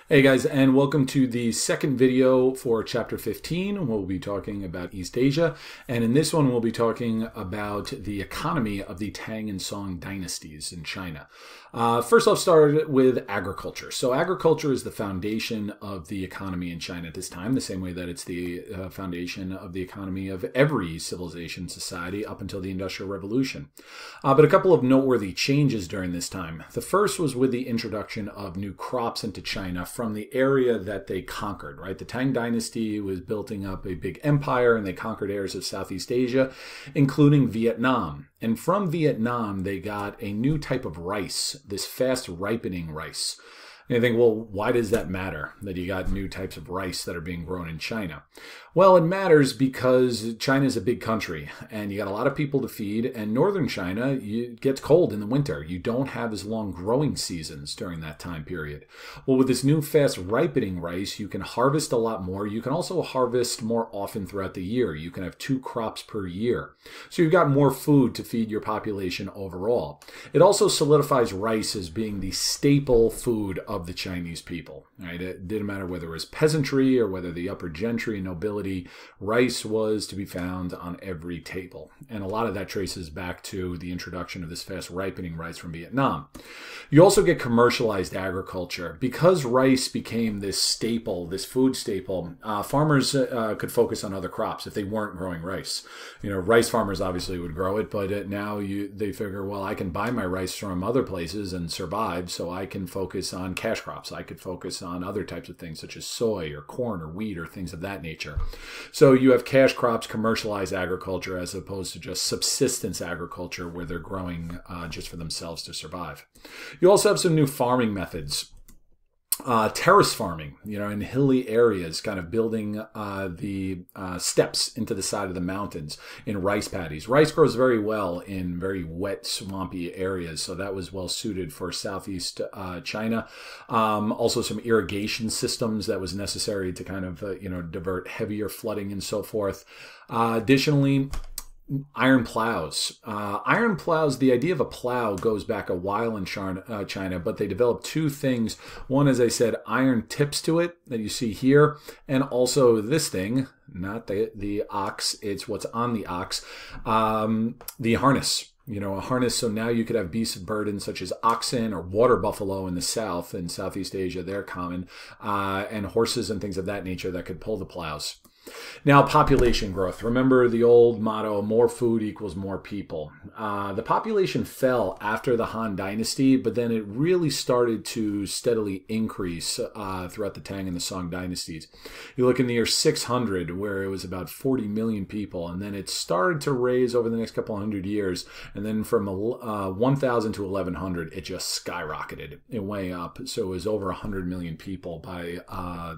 Hey guys, and welcome to the second video for chapter 15. We'll be talking about East Asia, and in this one we'll be talking about the economy of the Tang and Song dynasties in China. First, I'll start with agriculture. So agriculture is the foundation of the economy in China at this time, the same way that it's the foundation of the economy of every civilization society up until the Industrial Revolution. But a couple of noteworthy changes during this time. The first was with the introduction of new crops into China from the area that they conquered, right? The Tang dynasty was building up a big empire, and they conquered areas of Southeast Asia, including Vietnam. And from Vietnam, they got a new type of rice, this fast ripening rice. And you think, well, why does that matter that you got new types of rice that are being grown in China? Well, it matters because China is a big country and you got a lot of people to feed, and northern China, it gets cold in the winter. You don't have as long growing seasons during that time period. Well, with this new fast ripening rice, you can harvest a lot more. You can also harvest more often throughout the year. You can have 2 crops per year. So you've got more food to feed your population overall. It also solidifies rice as being the staple food of the Chinese people, right? It didn't matter whether it was peasantry or whether the upper gentry and nobility, rice was to be found on every table. And a lot of that traces back to the introduction of this fast ripening rice from Vietnam. You also get commercialized agriculture. Because rice became this staple, this food staple, farmers could focus on other crops if they weren't growing rice. You know, rice farmers obviously would grow it, but now they figure, well, I can buy my rice from other places and survive, so I can focus on cash crops. I could focus on other types of things such as soy or corn or wheat or things of that nature. So you have cash crops, commercialized agriculture, as opposed to just subsistence agriculture where they're growing just for themselves to survive. You also have some new farming methods. Terrace farming, in hilly areas, kind of building the steps into the side of the mountains in rice paddies. Rice grows very well in very wet, swampy areas, so that was well suited for Southeast China. Also some irrigation systems that was necessary to kind of, divert heavier flooding and so forth. Additionally, iron plows. Iron plows, the idea of a plow goes back a while in China, but they developed 2 things. One, as I said, iron tips to it that you see here, and also this thing, not the ox, it's what's on the ox, the harness. A harness, so now you could have beasts of burden such as oxen or water buffalo in the south, in Southeast Asia, they're common, and horses and things of that nature that could pull the plows. Now, population growth. Remember the old motto, more food equals more people. The population fell after the Han Dynasty, but then it really started to steadily increase throughout the Tang and the Song dynasties. You look in the year 600, where it was about 40 million people, and then it started to raise over the next couple hundred years, and then from 1,000 to 1,100, it just skyrocketed. It way up, so it was over 100 million people by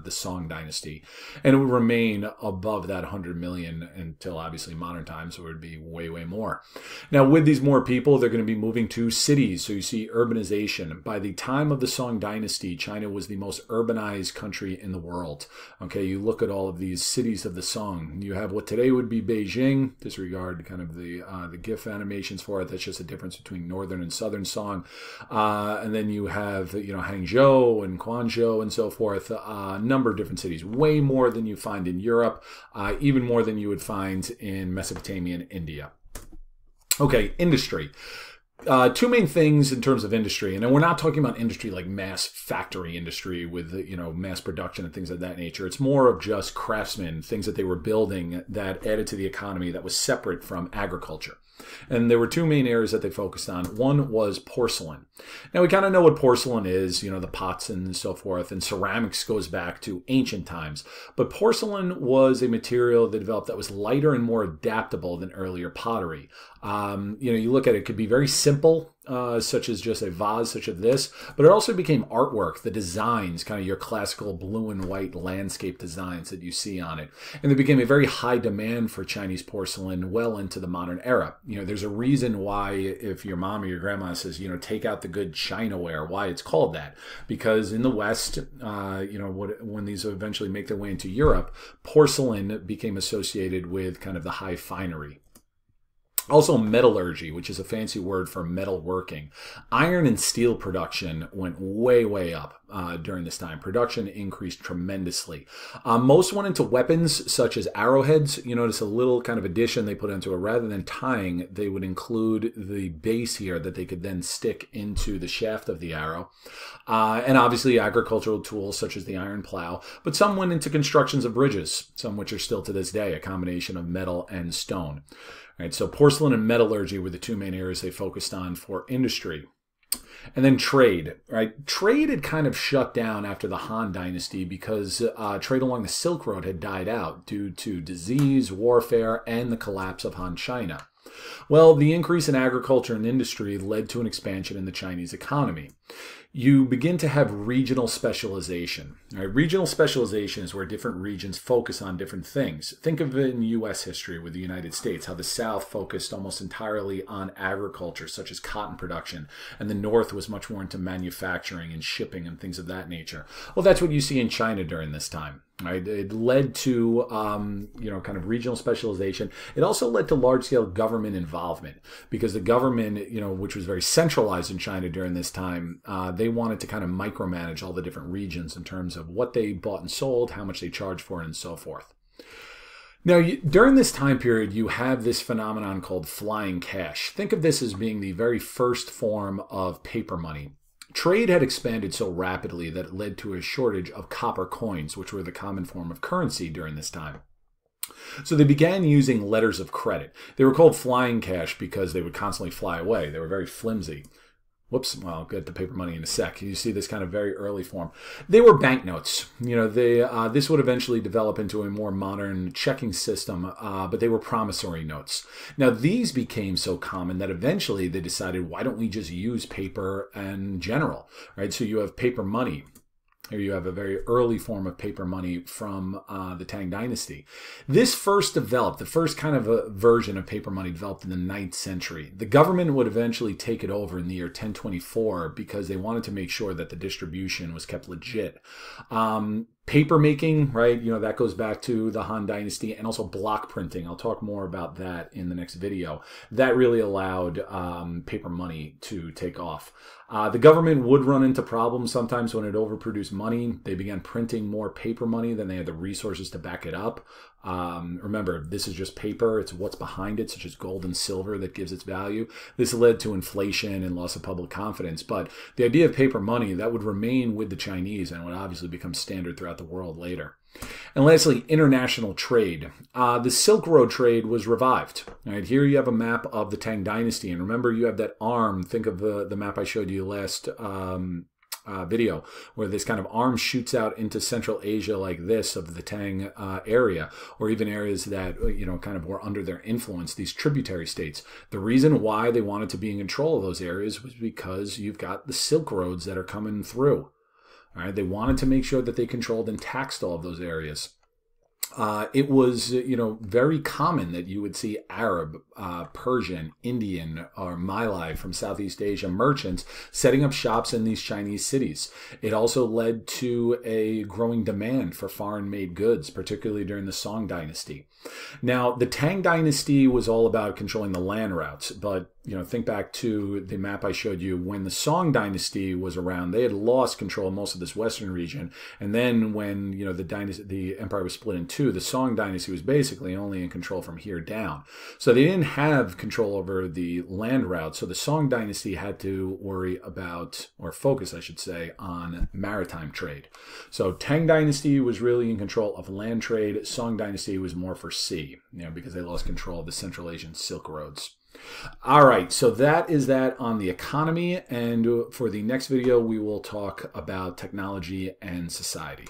the Song dynasty, and it would remain above that 100 million until obviously modern times, so it would be way, way more. Now, with these more people, they're going to be moving to cities, so you see urbanization. By the time of the Song dynasty, China was the most urbanized country in the world. Okay, you look at all of these cities of the Song. You have what today would be Beijing, disregard kind of the GIF animations for it. That's just a difference between northern and southern Song. And then you have, Hangzhou and Guangzhou and so forth, a number of different cities, way more than you find in Europe. Even more than you would find in Mesopotamia and India. Okay, industry. 2 main things in terms of industry, and we're not talking about industry like mass factory industry with, mass production and things of that nature. It's more of just craftsmen, things that they were building that added to the economy that was separate from agriculture. And there were 2 main areas that they focused on. One was porcelain. Now, we kind of know what porcelain is, the pots and so forth, and ceramics goes back to ancient times. But porcelain was a material that developed that was lighter and more adaptable than earlier pottery. You look at it, it could be very simple, such as just a vase such as this, but it also became artwork, the designs, kind of your classical blue and white landscape designs that you see on it. And there became a very high demand for Chinese porcelain well into the modern era. There's a reason why if your mom or your grandma says, take out the good Chinaware, why it's called that. Because in the West, when these eventually make their way into Europe, porcelain became associated with kind of the high finery. Also, metallurgy, which is a fancy word for metal working. Iron and steel production went way, way up during this time. Production increased tremendously. Most went into weapons such as arrowheads. You notice a little kind of addition they put into it. Rather than tying, they would include the base here that they could then stick into the shaft of the arrow. And obviously agricultural tools such as the iron plow. But some went into constructions of bridges, some which are still to this day a combination of metal and stone. Right, so porcelain and metallurgy were the two main areas they focused on for industry. And then trade, right? Trade had kind of shut down after the Han Dynasty because trade along the Silk Road had died out due to disease, warfare, and the collapse of Han China. Well, the increase in agriculture and industry led to an expansion in the Chinese economy. You begin to have regional specialization. Right? Regional specialization is where different regions focus on different things. Think of it in U.S. history with the United States, how the South focused almost entirely on agriculture, such as cotton production, and the North was much more into manufacturing and shipping and things of that nature. Well, that's what you see in China during this time. Right? It led to, kind of regional specialization. It also led to large-scale government involvement because the government, which was very centralized in China during this time, they wanted to kind of micromanage all the different regions in terms of what they bought and sold, how much they charged for it, and so forth. Now, during this time period, you have this phenomenon called flying cash. Think of this as being the very first form of paper money. Trade had expanded so rapidly that it led to a shortage of copper coins, which were the common form of currency during this time. So they began using letters of credit. They were called flying cash because they would constantly fly away. They were very flimsy. Whoops, well, I'll get to paper money in a sec. You see this kind of very early form. They were banknotes. This would eventually develop into a more modern checking system, but they were promissory notes. Now, these became so common that eventually they decided, why don't we just use paper in general, right? So you have paper money. Here you have a very early form of paper money from the Tang Dynasty. This first developed, the first kind of a version of paper money developed in the 9th century. The government would eventually take it over in the year 1024 because they wanted to make sure that the distribution was kept legit. Paper making, right? That goes back to the Han Dynasty, and also block printing. I'll talk more about that in the next video. That really allowed paper money to take off. The government would run into problems sometimes when it overproduced money. They began printing more paper money than they had the resources to back it up. Remember, this is just paper. It's what's behind it, such as gold and silver, that gives its value. This led to inflation and loss of public confidence. But the idea of paper money, that would remain with the Chinese and would obviously become standard throughout the world later. And lastly, international trade. The Silk Road trade was revived. Right, here you have a map of the Tang Dynasty. And remember, you have that arm. Think of the map I showed you last video, where this kind of arm shoots out into Central Asia like this of the Tang area, or even areas that kind of were under their influence, these tributary states. The reason why they wanted to be in control of those areas was because you've got the Silk Roads that are coming through. All right, they wanted to make sure that they controlled and taxed all of those areas. It was, very common that you would see Arab, Persian, Indian, or Malay from Southeast Asia merchants setting up shops in these Chinese cities. It also led to a growing demand for foreign-made goods, particularly during the Song Dynasty. Now, the Tang Dynasty was all about controlling the land routes, but think back to the map I showed you. When the Song Dynasty was around, they had lost control of most of this western region. And then when, the empire was split in two, the Song Dynasty was basically only in control from here down. So they didn't have control over the land route. So the Song Dynasty had to worry about, or focus, I should say, on maritime trade. So Tang Dynasty was really in control of land trade. Song Dynasty was more for sea, because they lost control of the Central Asian Silk Roads. All right, so that is that on the economy, and for the next video we will talk about technology and society.